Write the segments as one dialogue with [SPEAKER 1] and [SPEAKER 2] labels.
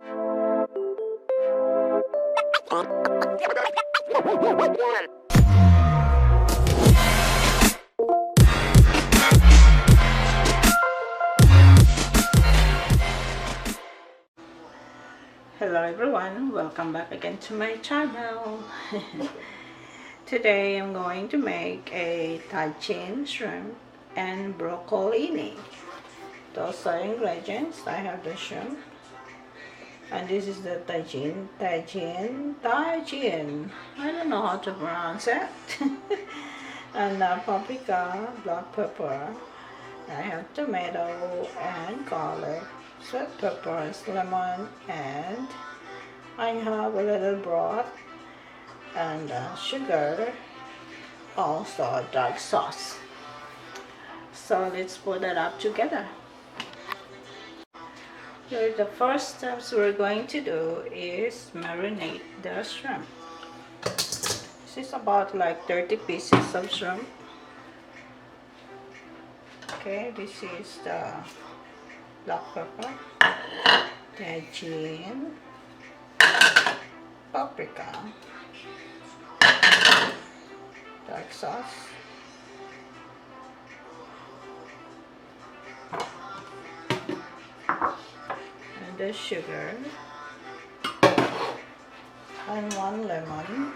[SPEAKER 1] Hello everyone, welcome back again to my channel. Today I'm going to make a Tajin shrimp and broccolini. Those are ingredients. I have the shrimp, and this is the Tajin. I don't know how to pronounce it. And paprika, black pepper. I have tomato and garlic, sweet peppers, lemon, and I have a little broth and sugar, also a dark sauce. So let's put that up together. Here, the first steps we're going to do is marinate the shrimp. This is about like 30 pieces of shrimp. Okay, this is the black pepper, Tajin, paprika, dark sauce, and the sugar, and 1 lemon,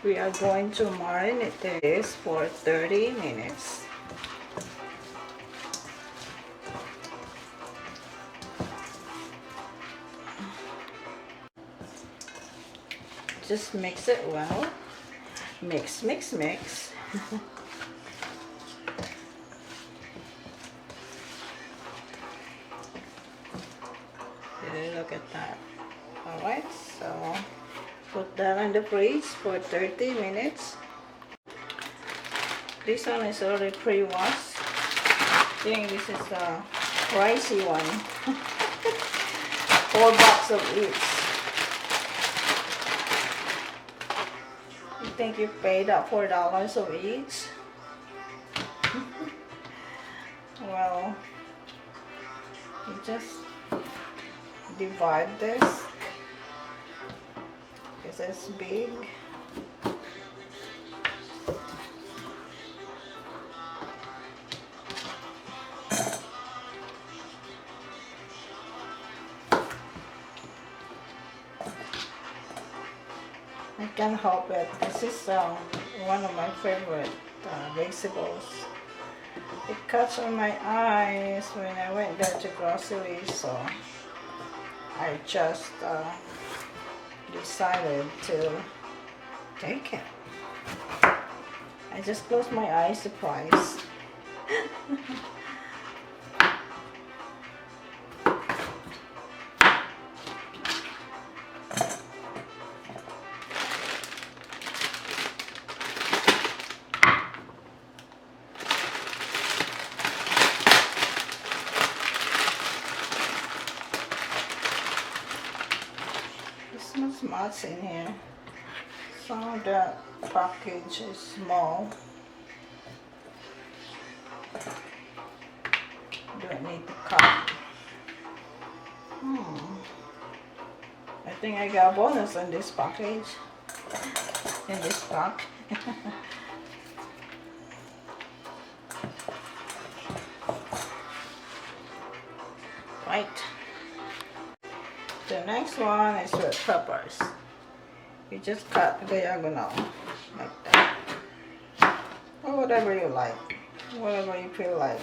[SPEAKER 1] we are going to marinate this for 30 minutes. Just mix it well. Mix. Look at that. Alright, so put that in the fridge for 30 minutes. This one is already pre-washed. I think this is a pricey one. $4 of each. You think you paid up $4 of each? Well, you just divide this. Because it's big. I can't help it. This is one of my favorite vegetables. It cuts on my eyes when I went there to groceries, so I just decided to take it. I just closed my eyes, surprised. There's much in here. Some of the package is small. Do I need to cut? I think I got a bonus in this package. In this pack. Right. The next one is with peppers. You just cut diagonal like that, or whatever you like, whatever you feel like.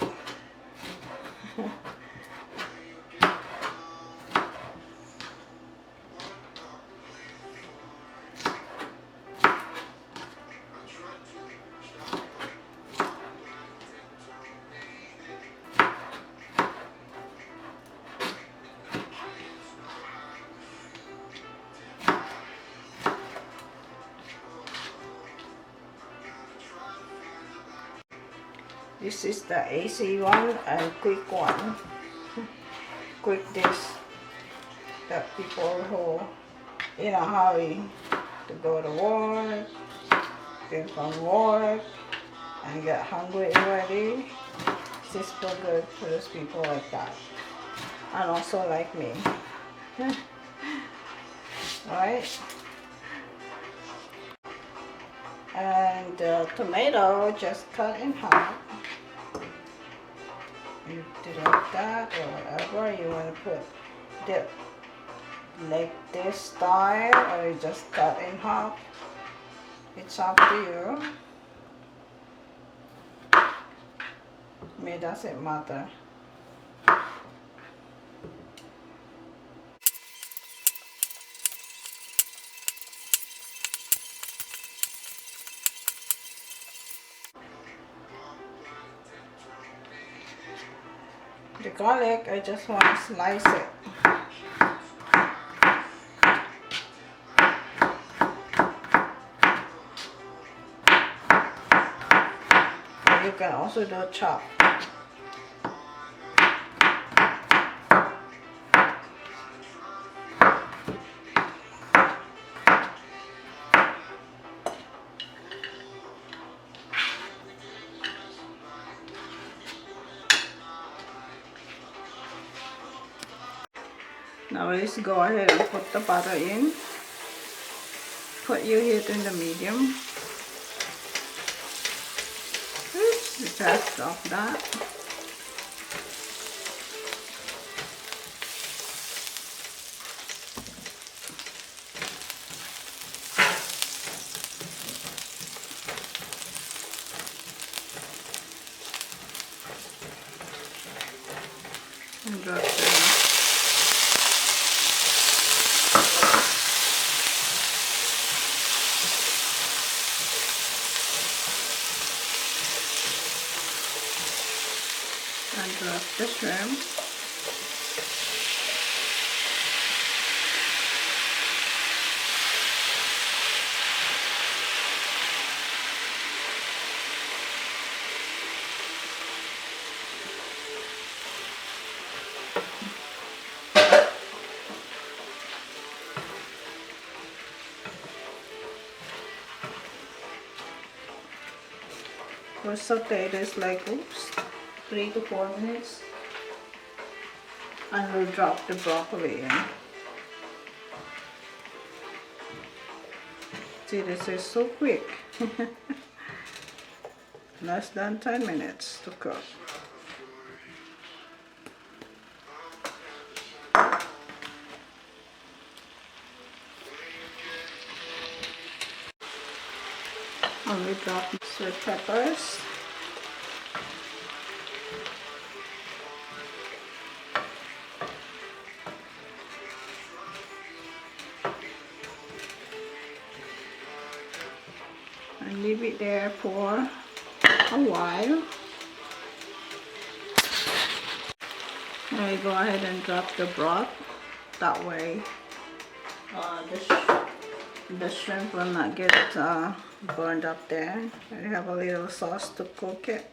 [SPEAKER 1] This is the easy one and quick one. Quick dish that people who in a hurry to go to work, get from work, and get hungry already. This is so good for those people like that, and also like me. Right? And tomato just cut in half. You do like that or whatever you want to put. Dip like this style, or you just cut in half. It's up to you. Me doesn't matter. The garlic, I just want to slice it. You can also do chop. Now let's go ahead and put the butter in. Put your heat in the medium. Oops, just off that. And drop them. And drop the shrimp. We'll saute this like 3 to 4 minutes, and we'll drop the broccoli in. See, this is so quick. Less than 10 minutes to cook. And we drop sweet peppers. And leave it there for a while. Now we go ahead and drop the broth. That way the shrimp will not get burned up there. I have a little sauce to cook it.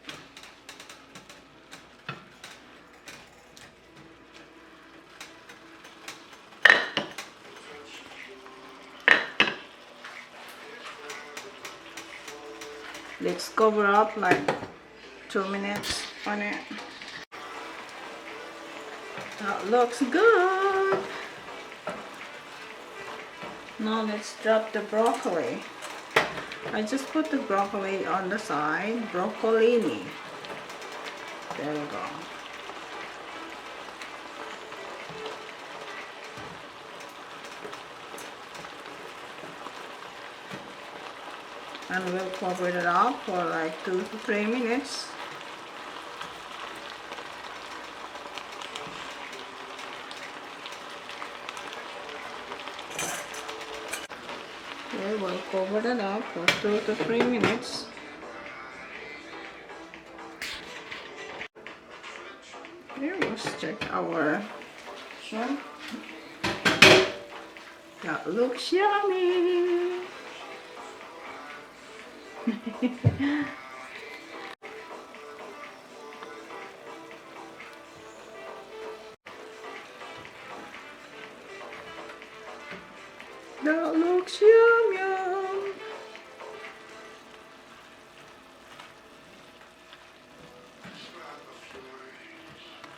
[SPEAKER 1] Let's cover up like 2 minutes on it. That looks good. Now let's drop the broccoli. I just put the broccoli on the side. Broccolini. There we go. And we'll cover it up for like 2 to 3 minutes. Okay, we'll cover it up for 2 to 3 minutes. Here, let's check our shrimp. That looks yummy. That looks yum yum.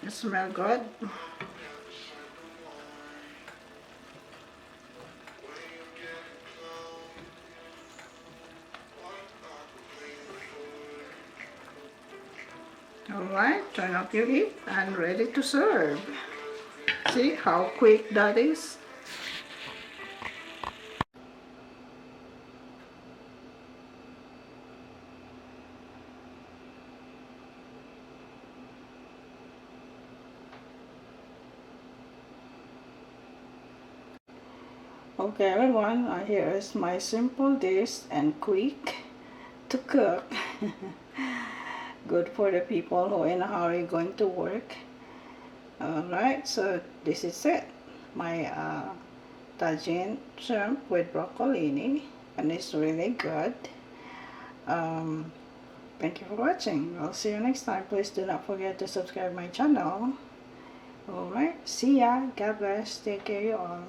[SPEAKER 1] It smells good. Alright, turn up your heat and ready to serve. See how quick that is? Okay everyone, here is my simple dish and quick to cook. Good for the people who are in a hurry going to work. Alright, so this is it. My Tajin shrimp with broccolini, and it's really good. Thank you for watching. I'll see you next time. Please do not forget to subscribe my channel. Alright, see ya. God bless. Take care you all.